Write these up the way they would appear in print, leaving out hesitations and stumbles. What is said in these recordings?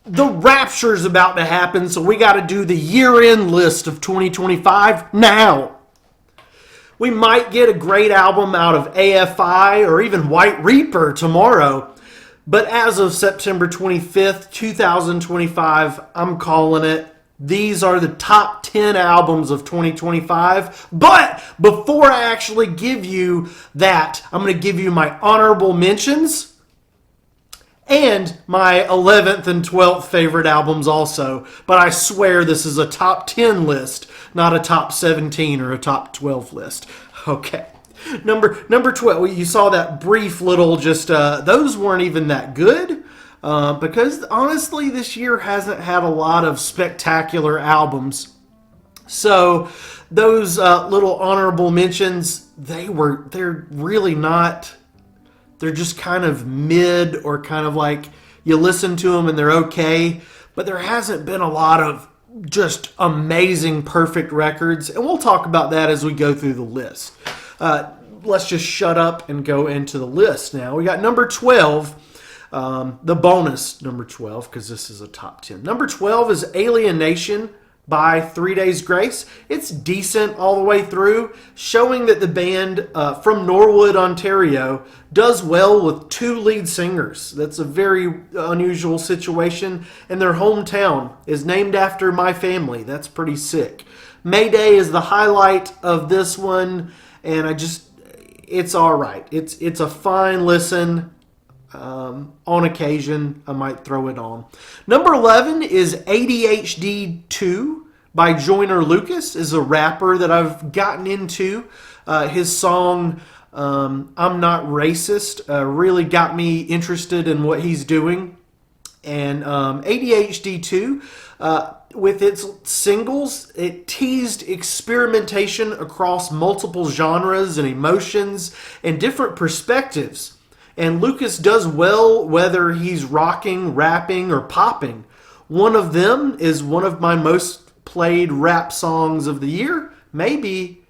the rapture is about to happen, so we got to do the year-end list of 2025 now. We might get a great album out of AFI or even White Reaper tomorrow. But as of September 25th, 2025, I'm calling it. These are the top 10 albums of 2025. But before I actually give you that, I'm going to give you my honorable mentions and my 11th and 12th favorite albums also. But I swear this is a top 10 list, not a top 17 or a top 12 list. Okay. Number 12, you saw that brief little those weren't even that good because honestly this year hasn't had a lot of spectacular albums. So those little honorable mentions, they're really not, they're just kind of mid or kind of like you listen to them and they're okay, but there hasn't been a lot of just amazing, perfect records, and we'll talk about that as we go through the list. Let's just shut up and go into the list now. We got number 12, the bonus number 12, because this is a top 10. Number 12 is Alienation by 3 Days Grace. It's decent all the way through, showing that the band from Norwood, Ontario, does well with two lead singers. That's a very unusual situation, and their hometown is named after my family. That's pretty sick. Mayday is the highlight of this one, and it's all right. It's a fine listen. On occasion, I might throw it on. Number 11 is ADHD 2 by Joyner Lucas. Is a rapper that I've gotten into. His song, I'm Not Racist, really got me interested in what he's doing. And ADHD 2, with its singles, it teased experimentation across multiple genres and emotions and different perspectives. And Lucas does well whether he's rocking, rapping, or popping. One of them is one of my most played rap songs of the year. Maybe,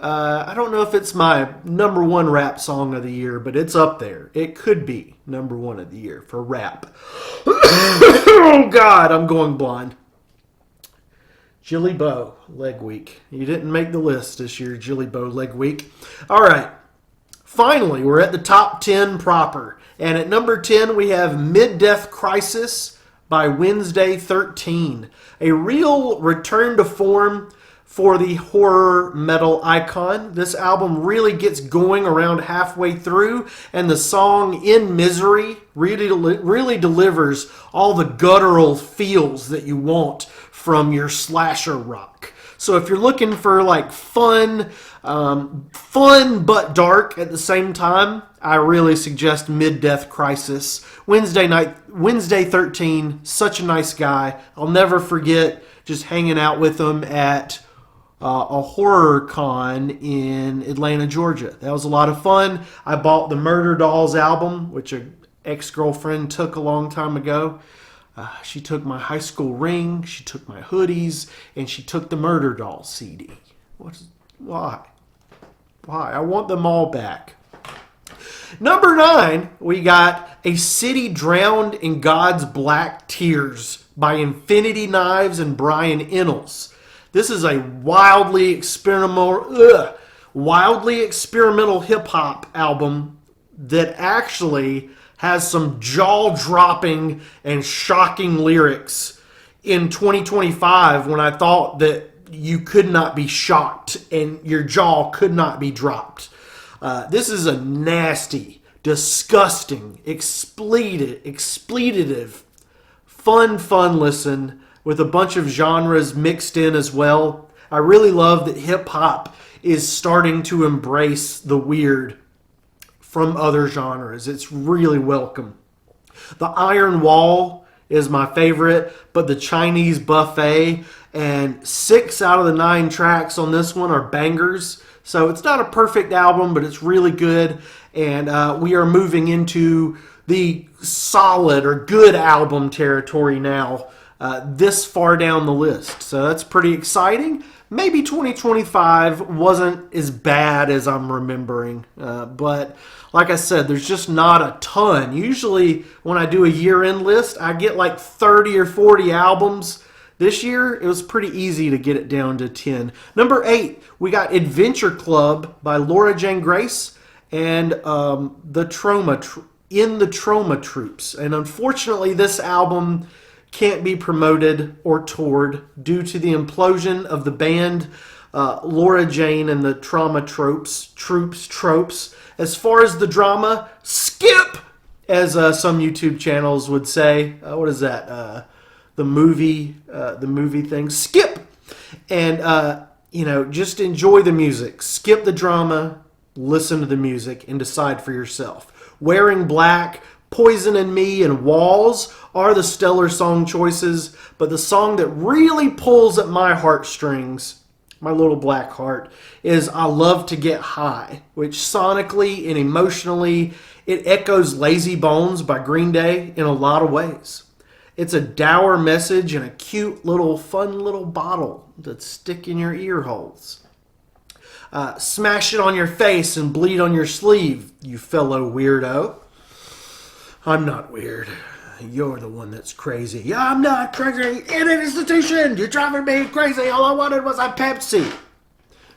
I don't know if it's my number one rap song of the year, but it's up there. It could be number one of the year for rap. Oh, God, I'm going blind. Jilly Bo, Leg Week. You didn't make the list this year, Jilly Bo, Leg Week. All right. Finally, we're at the top 10 proper. And at number 10, we have Mid-Death Crisis by Wednesday 13. A real return to form for the horror metal icon. This album really gets going around halfway through, and the song In Misery really delivers all the guttural feels that you want from your slasher rock. So if you're looking for like fun but dark at the same time, I really suggest Mid-Death Crisis. Wednesday 13, such a nice guy. I'll never forget just hanging out with him at a horror con in Atlanta, Georgia. That was a lot of fun. I bought the Murder Dolls album, which an ex-girlfriend took a long time ago. She took my high school ring, she took my hoodies, and she took the Murder Dolls CD. Why? I want them all back. Number 9, we got A City Drowned in God's Black Tears by Infinity Knives and Brian Ennals. This is a wildly experimental hip-hop album that actually has some jaw-dropping and shocking lyrics in 2025 when I thought that you could not be shocked and your jaw could not be dropped. This is a nasty, disgusting, expletive, fun listen with a bunch of genres mixed in as well. I really love that hip-hop is starting to embrace the weird from other genres. It's really welcome. The Iron Wall is my favorite, but the Chinese Buffet and 6 out of the 9 tracks on this one are bangers. So it's not a perfect album, but it's really good. And we are moving into the solid or good album territory now, this far down the list. So that's pretty exciting. maybe 2025 wasn't as bad as I'm remembering. But like I said, there's just not a ton. Usually when I do a year-end list, I get like 30 or 40 albums. This year, it was pretty easy to get it down to 10. Number 8, we got Adventure Club by Laura Jane Grace and the Trauma Troops. And unfortunately, this album can't be promoted or toured due to the implosion of the band Laura Jane and the Trauma Troops. As far as the drama, skip, as some YouTube channels would say. What is that? The movie thing. Skip, and just enjoy the music. Skip the drama, listen to the music, and decide for yourself. Wearing Black, Poison and Me, and Walls are the stellar song choices, but the song that really pulls at my heartstrings, my little black heart, is I Love to Get High, which sonically and emotionally, it echoes Lazy Bones by Green Day in a lot of ways. It's a dour message in a cute fun little bottle that stick in your ear holes. Smash it on your face and bleed on your sleeve, you fellow weirdo. I'm not weird. You're the one that's crazy. Yeah, I'm not crazy. In an institution. You're driving me crazy. All I wanted was a Pepsi.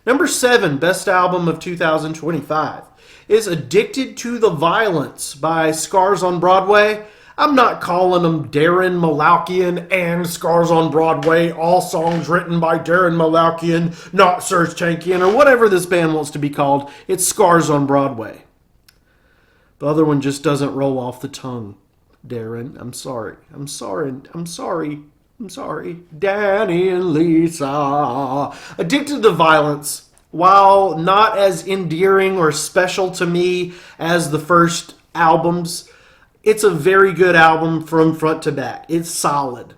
Number 7, best album of 2025, is Addicted to the Violence by Scars on Broadway. I'm not calling them Darren Malakian and Scars on Broadway, all songs written by Darren Malakian, not Serge Tankian, or whatever this band wants to be called. It's Scars on Broadway. The other one just doesn't roll off the tongue, Darren. I'm sorry. Danny and Lisa. Addicted to the Violence, while not as endearing or special to me as the first albums, it's a very good album from front to back. It's solid.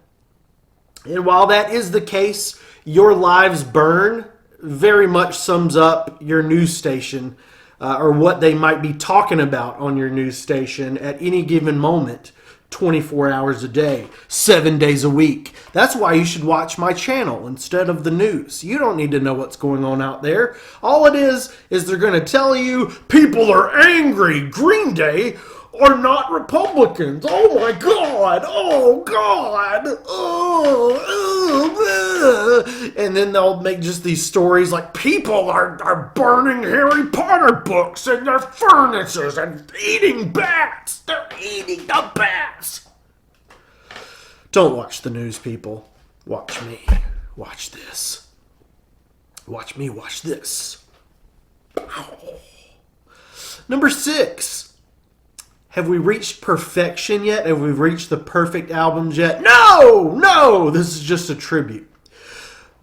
And while that is the case, Your Lives Burn very much sums up your news station, or what they might be talking about on your news station at any given moment, 24 hours a day, 7 days a week. That's why you should watch my channel instead of the news. You don't need to know what's going on out there. All it is they're going to tell you people are angry. Green Day are not Republicans. Oh my God. Oh God. And then they'll make just these stories like people are burning Harry Potter books in their furnaces and eating bats. They're eating the bats. Don't watch the news, people. Watch me. Watch this. Watch me watch this. Number 6. Have we reached perfection yet? Have we reached the perfect albums yet? No! This is just a tribute.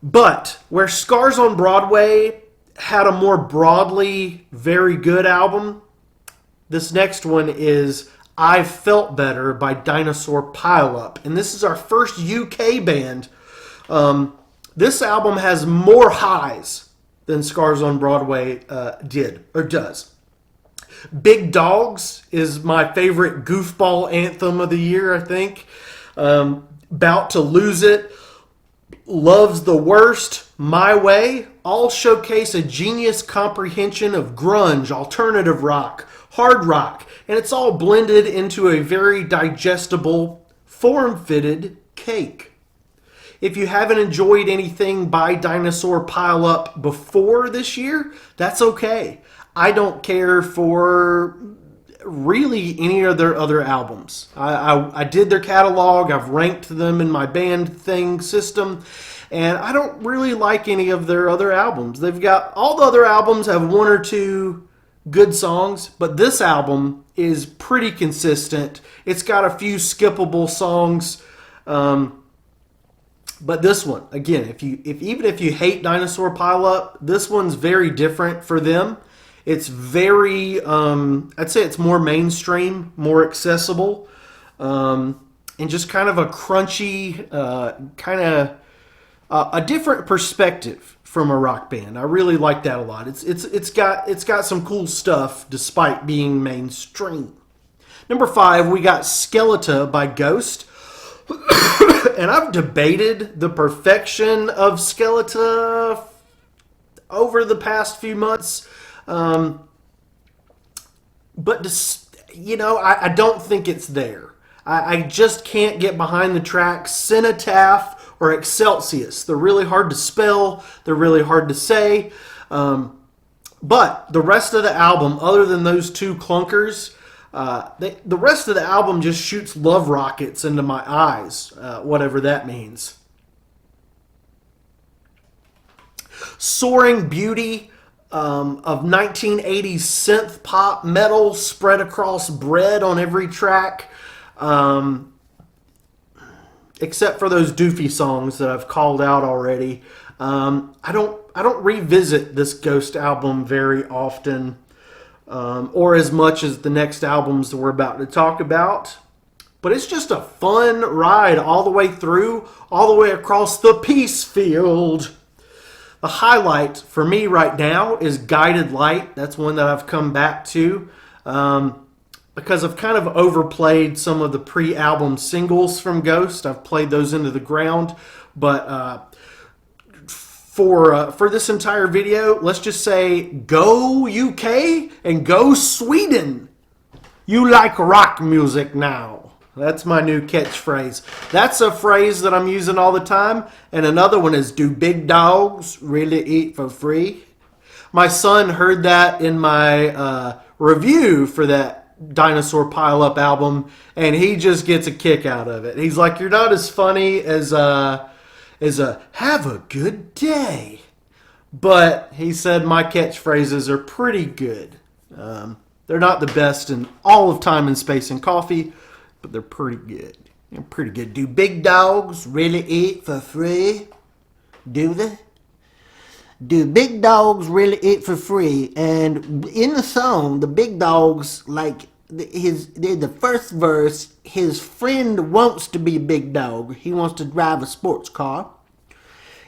But where Scars on Broadway had a more broadly very good album, this next one is I Felt Better by Dinosaur Pileup. And this is our first UK band. This album has more highs than Scars on Broadway did or does. Big Dogs is my favorite goofball anthem of the year, I think. About to Lose It, Love's the Worst, My Way, all showcase a genius comprehension of grunge, alternative rock, hard rock, and it's all blended into a very digestible, form-fitted cake. If you haven't enjoyed anything by Dinosaur Pileup before this year, that's okay. I don't care for really any of their other albums. I did their catalog. I've ranked them in my band thing system, and I don't really like any of their other albums. They've got all the other albums have one or two good songs, but this album is pretty consistent. It's got a few skippable songs, but this one, again, even if you hate Dinosaur Pileup, this one's very different for them. It's very, I'd say it's more mainstream, more accessible, and just kind of a crunchy, a different perspective from a rock band. I really like that a lot. It's got some cool stuff despite being mainstream. Number 5, we got Skeleta by Ghost. And I've debated the perfection of Skeletor over the past few months. But, I don't think it's there. I just can't get behind the tracks Cenotaph or Excelsius. They're really hard to spell. They're really hard to say. But the rest of the album, other than those two clunkers, the rest of the album just shoots love rockets into my eyes, whatever that means. Soaring beauty of 1980s synth pop metal spread across bread on every track. Except for those doofy songs that I've called out already. I don't revisit this Ghost album very often, or as much as the next albums that we're about to talk about. But it's just a fun ride all the way through, all the way across the peace field. The highlight for me right now is Guided Light. That's one that I've come back to. Because I've kind of overplayed some of the pre-album singles from Ghost. I've played those into the ground. But for this entire video, let's just say go UK and go Sweden. You like rock music now. That's my new catchphrase. That's a phrase that I'm using all the time. And another one is, do big dogs really eat for free? My son heard that in my review for that Dinosaur Pile-Up album, and he just gets a kick out of it. He's like, you're not as funny as a have a good day. But he said my catchphrases are pretty good. They're not the best in all of Time and Space and Coffee, but they're pretty good. They're pretty good. Do big dogs really eat for free? Do they? Do big dogs really eat for free? And in the song, the big dogs, like the first verse, his friend wants to be a big dog. He wants to drive a sports car.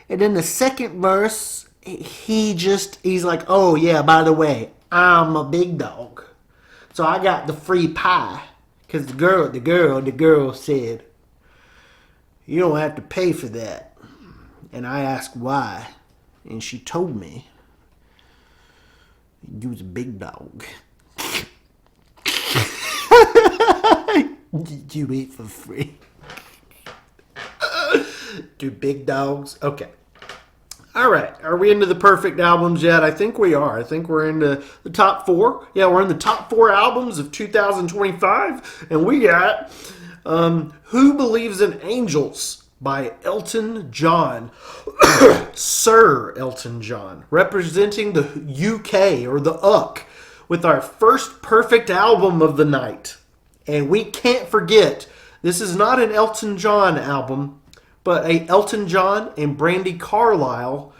And then the second verse, he's like, oh yeah, by the way, I'm a big dog. So I got the free pie. Because the girl said, you don't have to pay for that. And I asked why. And she told me, you was a big dog. You eat for free. Do big dogs? Okay. All right. Are we into the perfect albums yet? I think we are. I think we're into the top 4. Yeah, we're in the top 4 albums of 2025. And we got Who Believes in Angels by Elton John. Sir Elton John, representing the UK or the UK with our first perfect album of the night. And we can't forget, this is not an Elton John album, but a Elton John and Brandi Carlile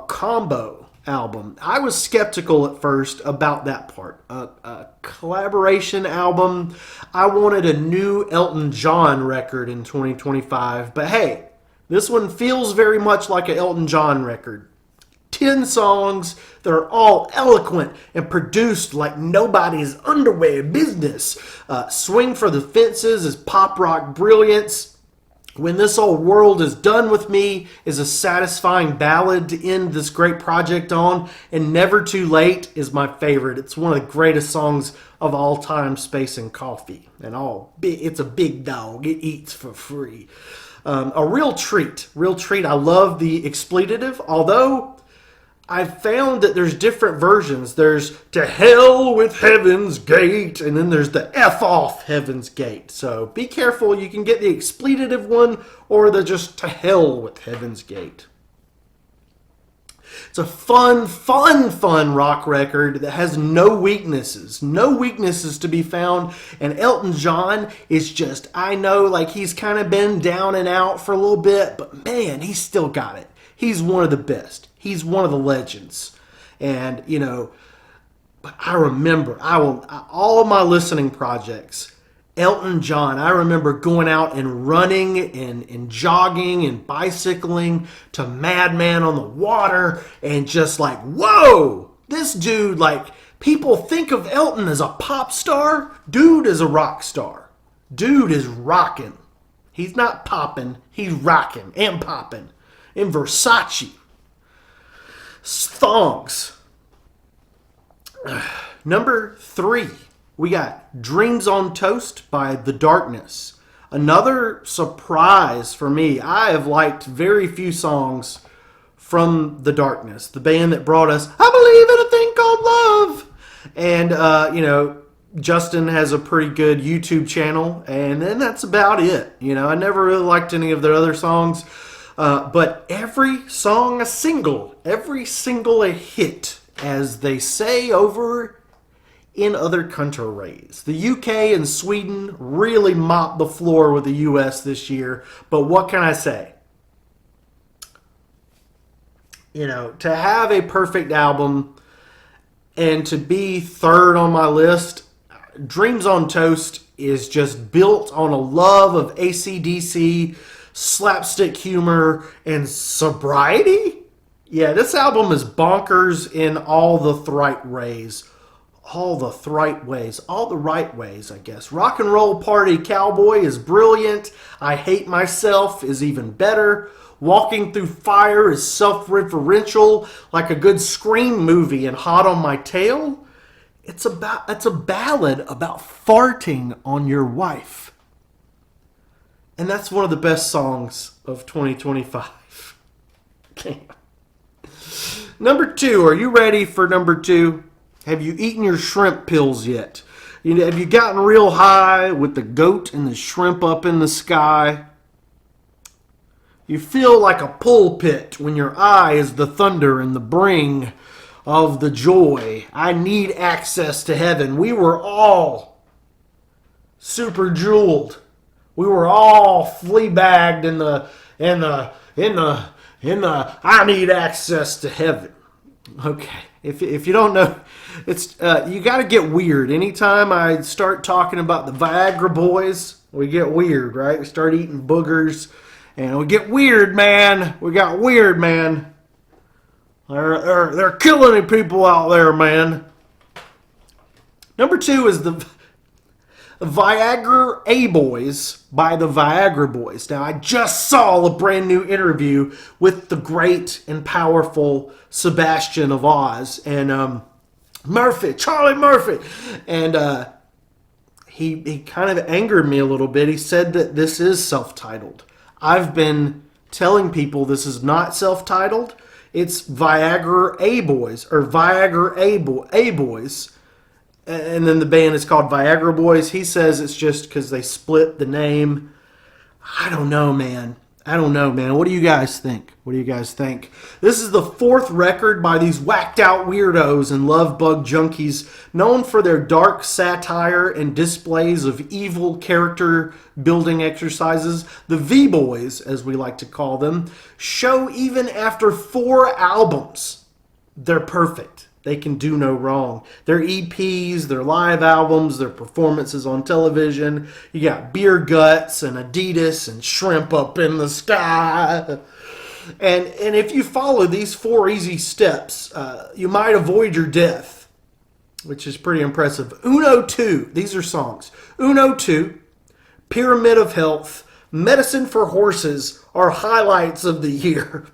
combo album. I was skeptical at first about that part. A collaboration album. I wanted a new Elton John record in 2025, but hey, this one feels very much like an Elton John record. 10 songs that are all eloquent and produced like nobody's underwear business. Swing for the Fences is pop rock brilliance. When This Old World Is Done With Me is a satisfying ballad to end this great project on. And Never Too Late is my favorite. It's one of the greatest songs of all time, Space and Coffee. And it's a big dog. It eats for free. A real treat. I love the expletive, although I've found that there's different versions. There's To Hell with Heaven's Gate, and then there's the F off Heaven's Gate. So be careful. You can get the expletive one or the just To Hell with Heaven's Gate. It's a fun rock record that has no weaknesses. No weaknesses to be found. And Elton John is just, I know, like he's kind of been down and out for a little bit, but man, he's still got it. He's one of the best. He's one of the legends. And, but I remember, all of my listening projects, Elton John, I remember going out and running and jogging and bicycling to Madman on the Water and just like, whoa, this dude, like, people think of Elton as a pop star. Dude is a rock star. Dude is rocking. He's not popping. He's rocking and popping. In Versace. Thongs. Number 3, we got Dreams on Toast by The Darkness. Another surprise for me. I have liked very few songs from The Darkness, the band that brought us I Believe in a Thing Called Love. And, Justin has a pretty good YouTube channel, and then that's about it. I never really liked any of their other songs, but every song a single, every single a hit, as they say over in other countries. The UK and Sweden really mopped the floor with the US this year, but what can I say? To have a perfect album and to be third on my list, Dreams on Toast is just built on a love of AC/DC, slapstick humor, and sobriety. Yeah, this album is bonkers in all the right ways. All the right ways, I guess. Rock and Roll Party Cowboy is brilliant. I Hate Myself is even better. Walking Through Fire is self-referential, like a good Scream movie, and Hot on My Tail. It's a ballad about farting on your wife. And that's one of the best songs of 2025. Number 2, are you ready for number 2? Have you eaten your shrimp pills yet? Have you gotten real high with the goat and the shrimp up in the sky? You feel like a pulpit when your eye is the thunder and the bring of the joy. I need access to heaven. We were all super jeweled. We were all flea bagged in the I need access to heaven. Okay, if you don't know, it's you got to get weird. Anytime I start talking about the Viagra boys, we get weird, right? We start eating boogers, and we get weird, man. We got weird, man. They're killing people out there, man. Number 2 is the Viagra A-Boys by the Viagra Boys. Now, I just saw a brand new interview with the great and powerful Sebastian of Oz and Charlie Murphy. And he kind of angered me a little bit. He said that this is self-titled. I've been telling people this is not self-titled. It's Viagra A-Boys, or Viagra A-Boys. And then the band is called Viagra Boys. He says it's just because they split the name. I don't know, man. What do you guys think? This is the 4th record by these whacked out weirdos and love bug junkies known for their dark satire and displays of evil character building exercises. The V-Boys, as we like to call them, show even after 4 albums, they're perfect. They can do no wrong. Their EPs, their live albums, their performances on television. You got Beer Guts and Adidas and Shrimp Up in the Sky. And if you follow these 4 easy steps, you might avoid your death, which is pretty impressive. Uno 2, these are songs. Uno 2, Pyramid of Health, Medicine for Horses are highlights of the year.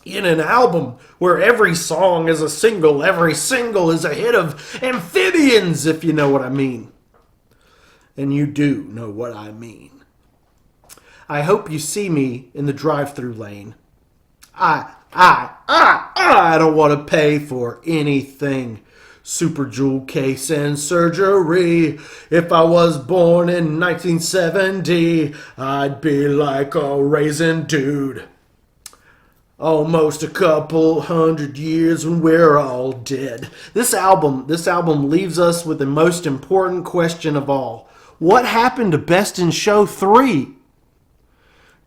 In an album where every song is a single, every single is a hit of amphibians, if you know what I mean. And you do know what I mean. I hope you see me in the drive-thru lane. I don't want to pay for anything. Super Jewel case and surgery. If I was born in 1970, I'd be like a raisin dude. Almost a couple 100 years when we're all dead. This album leaves us with the most important question of all. What happened to Best in Show 3?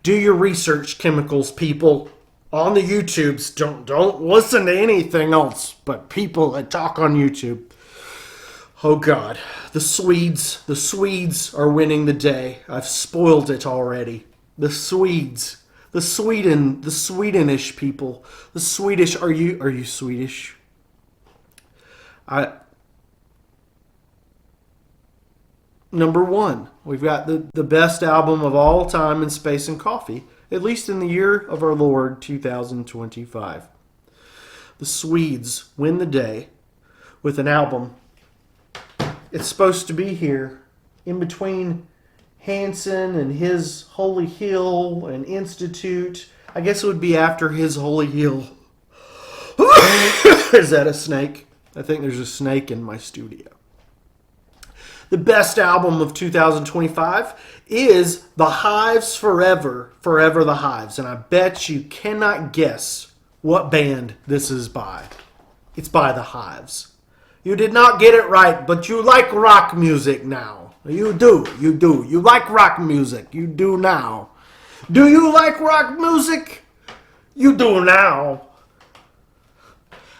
Do your research, chemicals people. On the YouTubes, don't listen to anything else but people that talk on YouTube. Oh God, the Swedes are winning the day. I've spoiled it already. The Swedes. The Swedish people. The Swedish, are you Swedish? Number 1. We've got the best album of all time in space and coffee, at least in the year of our Lord 2025. The Swedes win the day with an album. It's supposed to be here in between Hansen and His Holy Hill and Institute. I guess it would be after His Holy Hill. Is that a snake? I think there's a snake in my studio. The best album of 2025 is The Hives' Forever, Forever the Hives. And I bet you cannot guess what band this is by. It's by The Hives. You did not get it right, but you like rock music now. You do. You like rock music. You do now. Do you like rock music? You do now.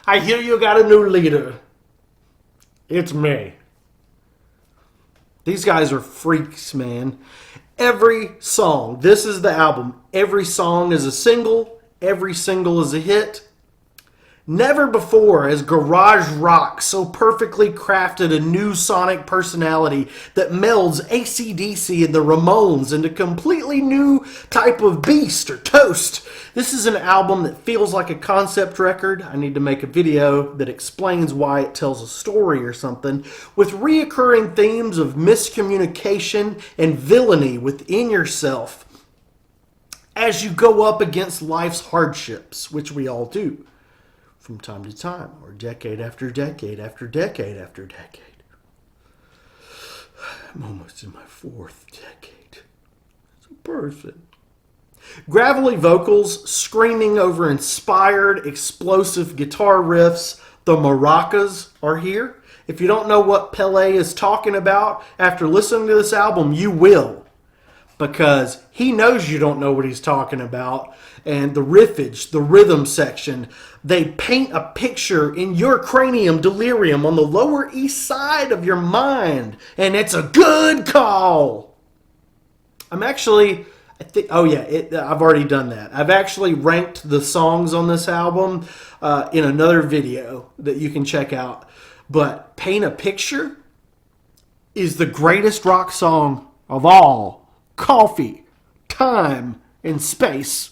I hear you got a new leader. It's me. These guys are freaks, man. Every song, this is the album. Every song is a single. Every single is a hit. Never before has garage rock so perfectly crafted a new sonic personality that melds AC/DC and the Ramones into a completely new type of beast or toast. This is an album that feels like a concept record. I need to make a video that explains why it tells a story or something, with reoccurring themes of miscommunication and villainy within yourself as you go up against life's hardships, which we all do. From time to time, or decade after decade after decade after decade. I'm almost in my 4th decade as a person. Gravelly vocals screaming over inspired, explosive guitar riffs. The maracas are here. If you don't know what Pele is talking about after listening to this album, you will. Because he knows you don't know what he's talking about. And the riffage, the rhythm section, they paint a picture in your cranium delirium on the Lower East Side of your mind. And it's a good call. I've already done that. I've actually ranked the songs on this album in another video that you can check out. But Paint a Picture is the greatest rock song of all. Coffee, time, and space.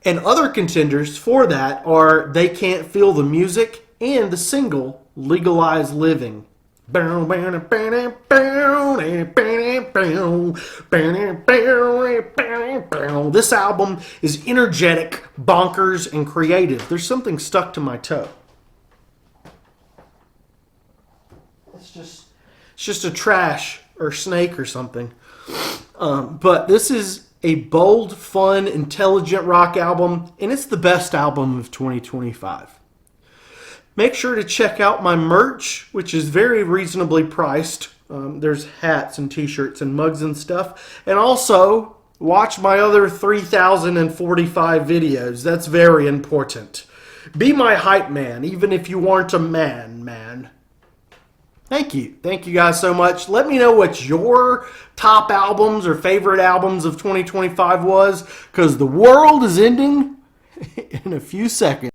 And other contenders for that are They Can't Feel the Music and the single Legalized Living. This album is energetic, bonkers, and creative. There's something stuck to my toe. It's just a trash or snake or something. But this is a bold, fun, intelligent rock album, and it's the best album of 2025. Make sure to check out my merch, which is very reasonably priced. There's hats and t-shirts and mugs and stuff. And also, watch my other 3,045 videos. That's very important. Be my hype man, even if you aren't a man. Thank you. Thank you guys so much. Let me know what your top albums or favorite albums of 2025 was, because the world is ending in a few seconds.